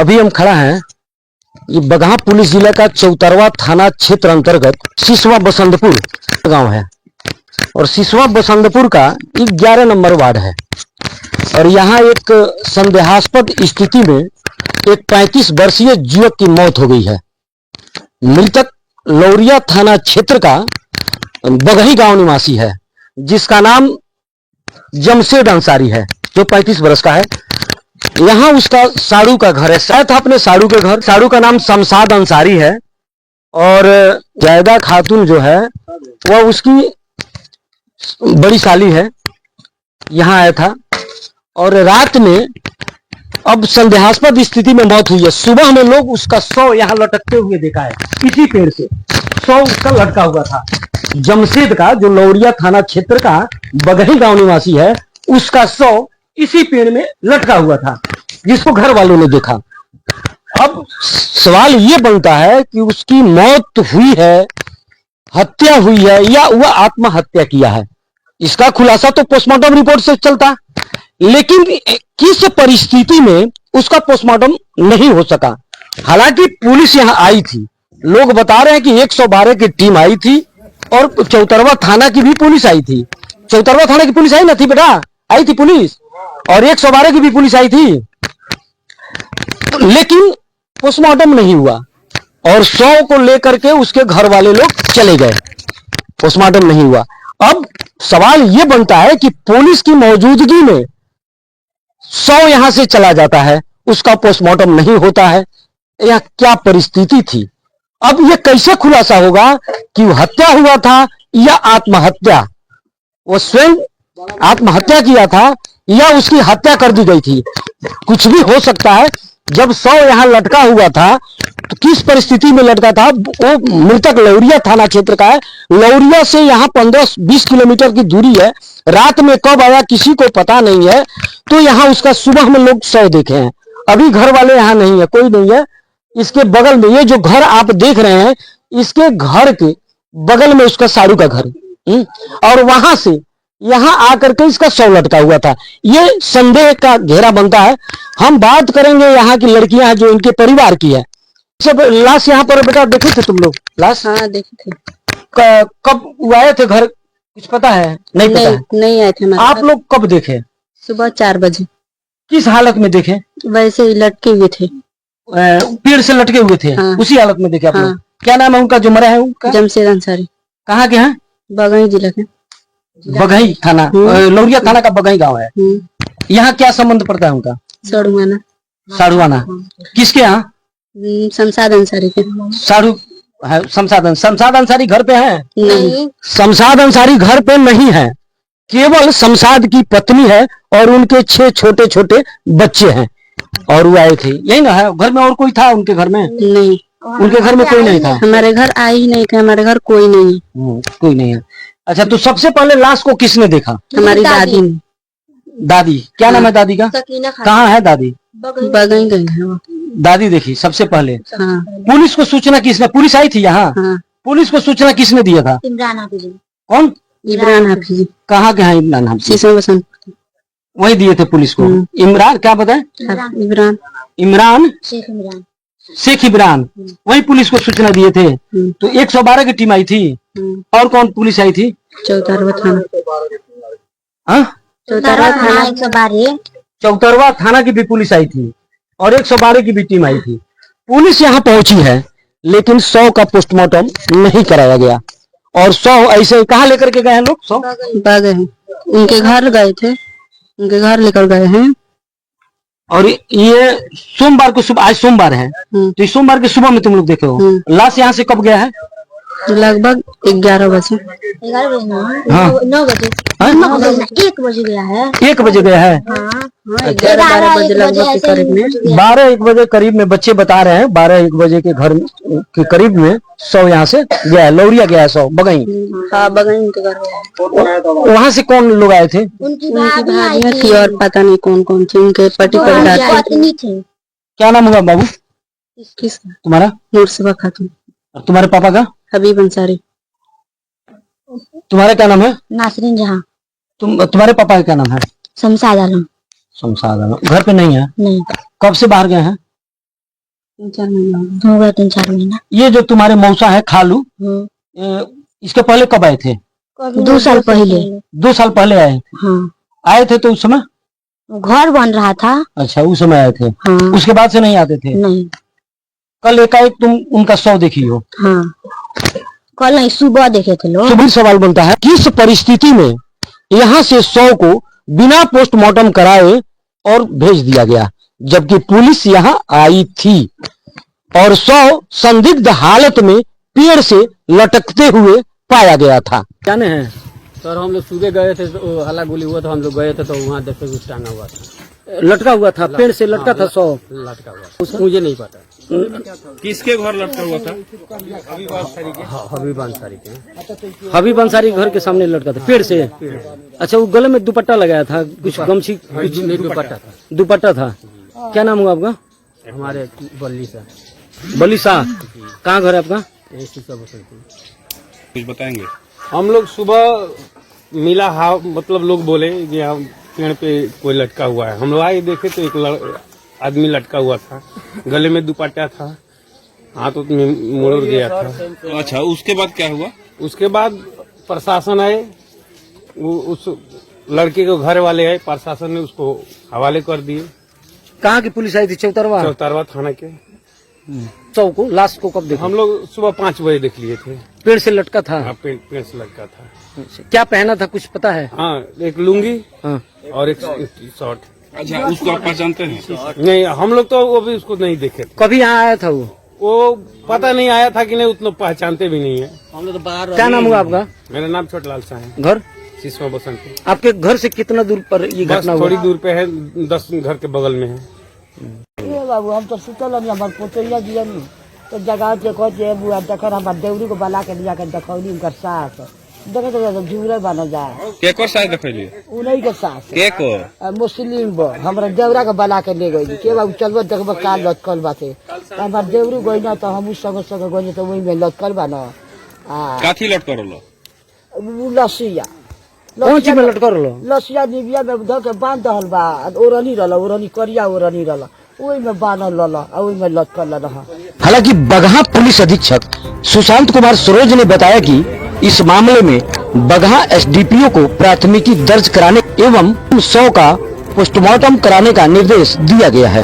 अभी हम खड़ा हैं, ये बगहा पुलिस जिला का चौतरवा थाना क्षेत्र अंतर्गत सिसवा बसंतपुर गांव है और सिसवा बसंतपुर का 11 नंबर वार्ड है। और यहाँ एक संदेहास्पद स्थिति में एक 35 वर्षीय युवक की मौत हो गई है। मृतक लौरिया थाना क्षेत्र का बगही गांव निवासी है, जिसका नाम जमशेद अंसारी है, जो 35 वर्ष का है। यहाँ उसका साड़ू का घर है, शायद अपने साड़ू के घर। साड़ू का नाम शमशाद अंसारी है और जायदा खातून जो है वह उसकी बड़ी साली है। यहाँ आया था और रात में अब संदेहास्पद स्थिति में मौत हुई है। सुबह में लोग उसका शव यहाँ लटकते हुए देखा है, इसी पेड़ से शव उसका लटका हुआ था। जमशेद का, जो लौरिया थाना क्षेत्र का बगही गांव निवासी है, उसका शव इसी पेड़ में लटका हुआ था, जिसको घर वालों ने देखा। अब सवाल ये बनता है कि उसकी मौत हुई है, हत्या हुई है, या वह आत्महत्या किया है। इसका खुलासा तो पोस्टमार्टम रिपोर्ट से चलता, लेकिन किस परिस्थिति में उसका पोस्टमार्टम नहीं हो सका। हालांकि पुलिस यहां आई थी, लोग बता रहे हैं कि 112 की टीम आई थी और चौतरवा थाना की भी पुलिस आई थी। चौतरवा थाना की पुलिस आई ना थी बेटा, आई थी पुलिस, और 112 की भी पुलिस आई थी, लेकिन पोस्टमार्टम नहीं हुआ और शव को लेकर के उसके घर वाले लोग चले गए। पोस्टमार्टम नहीं हुआ। अब सवाल यह बनता है कि पुलिस की मौजूदगी में शव यहां से चला जाता है, उसका पोस्टमार्टम नहीं होता है। यह क्या परिस्थिति थी? अब यह कैसे खुलासा होगा कि हत्या हुआ था या आत्महत्या? वो स्वयं आत्महत्या किया था या उसकी हत्या कर दी गई थी? कुछ भी हो सकता है। जब शव यहां लटका हुआ था तो किस परिस्थिति में लटका था? वो मृतक लौरिया थाना क्षेत्र का है। लौरिया से यहाँ 15-20 किलोमीटर की दूरी है। रात में कब आया किसी को पता नहीं है। तो यहाँ उसका सुबह में लोग शव देखे हैं। अभी घर वाले यहाँ नहीं है, कोई नहीं है। इसके बगल में ये जो घर आप देख रहे हैं, इसके घर के बगल में उसका साड़ू का घर, और वहां से यहां आकर के इसका शव लटका हुआ था। ये संदेह का घेरा बनता है। हम बात करेंगे यहाँ की लड़कियां जो इनके परिवार की है। सब लाश यहाँ पर बेटा देखे थे तुम लोग? लाश हाँ देखे थे। कब वो आए थे घर, कुछ पता है? नहीं पता है? नहीं आए थे। आप लोग कब देखे? सुबह 4 बजे। किस हालत में देखे? वैसे ही लटके हुए थे, पेड़ से लटके हुए थे। हाँ। उसी हालत में देखे आप लोग? क्या नाम है उनका जो मरा है? उनका जमशेद अंसारी। कहाँ के हैं? बगही जिला के, बगही थाना, लौरिया थाना का बगही गांव है। यहाँ क्या संबंध पड़ता है उनका? साड़ुआना। साड़ुआना किसके यहाँ? शमशाद अंसारी के। साड़ू है शमशाद अंसारी घर पे है? नहीं, शमशाद अंसारी घर पे नहीं है। केवल शमशाद की पत्नी है और उनके 6 छोटे छोटे बच्चे हैं। और वो आए थे यही ना है? घर में और कोई था उनके घर में? नहीं, उनके घर में कोई नहीं था। हमारे घर आए ही नहीं थे। हमारे घर कोई नहीं है। कोई नहीं है। अच्छा, तो सबसे पहले लाश को किसने देखा? हमारी दादी ने। दादी? क्या नाम है दादी का? कहाँ है दादी? बगही गई है वो। दादी देखी सबसे पहले। हाँ। पुलिस को सूचना किसने? पुलिस आई थी यहाँ? हाँ। पुलिस को सूचना किसने दिया था? इमरान हाफिज। कौन? इमरान हाफिज। कहाँ के हैं इमरान हाफिज? सिसवा बसंतपुर। वही दिए थे पुलिस को। इमरान क्या बताए? इमरान शेख इमरान, वही पुलिस को सूचना दिए थे। तो 112 की टीम आई थी। और कौन पुलिस आई थी? चौतरवा थाना। चौतरवा थाना की भी पुलिस आई थी और 112 की भी टीम आई थी। पुलिस यहाँ पहुंची है, लेकिन शव का पोस्टमार्टम नहीं कराया गया। और शव ऐसे कहाँ लेकर के गए हैं लोग? शव बगही उनके घर गए थे, उनके घर लेकर गए हैं। और ये सोमवार को सुबह, आज सोमवार है, तो इस सोमवार के सुबह में तुम लोग देखे हो। लाश यहाँ से कब गया है? लगभग 11 बजे। 9 बजे। 1 बजे गया है। 1 बजे गया है। 11-12 बजे लगभग के करीब में। 12-1 बजे करीब में बच्चे बता रहे हैं। 12-1 बजे के घर के करीब में शव यहाँ से गया है। लौरिया गया है शव बगही। हाँ, बगही उनके घर। वहाँ से कौन लोग आए थे? उनकी भाभी थी और पता नहीं कौन कौन थी। उनके पति परिवार थे। क्या नाम हुआ बाबू किसका? तुम्हारा? नूरसबा खातून। और तुम्हारे पापा का? हबीब अंसारी। तुम्हारा क्या नाम है? नासरीन जहां। तुम्हारे पापा का क्या नाम है? शमशाद आलम। शमशाद आलम। घर पे नहीं है? नहीं। कब से बाहर गए हैं? 3-4 महीना हो गया 3-4 महीना। ये जो तुम्हारे मौसा है खालू, इसके पहले कब आए थे? 2 साल पहले। 2 साल पहले आए थे। हाँ, आए थे तो उस समय? घर बन रहा था। अच्छा, उस समय आए थे। हाँ, उसके बाद से नहीं आते थे? नहीं। कल एकाएक तुम उनका शव देखी हो? हाँ, कल नहीं, सुबह देखे थे लोग। तो भी सवाल बनता है, किस परिस्थिति में यहाँ से शव को बिना पोस्टमार्टम कराए और भेज दिया गया, जबकि पुलिस यहाँ आई थी और शव संदिग्ध हालत में पेड़ से लटकते हुए पाया गया था। जाने हैं सर, हम लोग सुबह गए थे तो हल्ला गोली हुआ था, हम लोग गए थे तो वहाँ देखे कुछ टांगा हुआ था, लटका हुआ था, पेड़ से लटका था शव। लटका हुआ था। मुझे नहीं पता किसके घर लटका हुआ था? हबीब अंसारी के। हबीब अंसारी घर के सामने लटका था पेड़ से। अच्छा, वो गले में दुपट्टा लगाया था, कुछ गमछी, कुछ नहीं, दुपट्टा था। दुपट्टा था। क्या नाम हुआ आपका? हमारे बल्ली सा बली शाह। कहाँ घर है आपका? कुछ बताएंगे? हम लोग सुबह मिला मतलब लोग बोले कि हम पेड़ पे कोई लटका हुआ है। हम लोग आए देखे तो एक आदमी लटका हुआ था, गले में दुपट्टा था, हाथ में मुड़ गया था। अच्छा, उसके बाद क्या हुआ? उसके बाद प्रशासन आए, उस लड़के को घर वाले आए, प्रशासन ने उसको हवाले कर दिए। कहाँ की पुलिस आई थी? चौतरवा थाना के। शव को, लाश को कब देखा? हम लोग सुबह 5 बजे देख लिए थे। पेड़ से लटका था। हाँ, पेड़ से लटका था। क्या पहना था, कुछ पता है? हाँ, एक लुंगी हाँ। और एक शर्ट। अच्छा, उसको आप पहचानते हैं? नहीं, हम लोग तो वो भी उसको नहीं देखे थे। कभी यहाँ आया था वो पता नहीं आया था कि नहीं, उतना पहचानते भी नहीं है। हम लोग तो बाहर। क्या नाम हुआ आपका? मेरा नाम छोटलाल शाह है। घर सिसवा बसंत। आपके घर से कितना दूर पर ये बस घटना हुआ? थोड़ी दूर पे है, 10 घर के बगल में है। बाबू हम तो सुतल हमारे पोतैया दियनी तो जगह जे बुआ देखर हमार देवरी को बला के लिया के देखौली उनकर सास देखे तो जुरे बन जाए। के को साथ देखलिए? उन्हीं के सास के को? मुस्लिम बो हमरा देवरा के बला के ले गई के बाबू चलबो देखबो का लटकल बाटे। हमार देवरी गई ना तो हम संग संग गई तो वही में लटकल बा ना। काथी लट करलो? लसिया कौन चीज में लटका रहो? लसिया निबिया में धो के बांध दहल बा, ओरनी रहल, ओरनी करिया ओरनी रहल, वही में बांधल रहल, वही में लटकल रहा। हालांकि बगहा पुलिस अधीक्षक सुशांत कुमार सरोज ने बताया कि इस मामले में बगहा एसडीपीओ को प्राथमिकी दर्ज कराने एवं शव का पोस्टमार्टम कराने का निर्देश दिया गया है।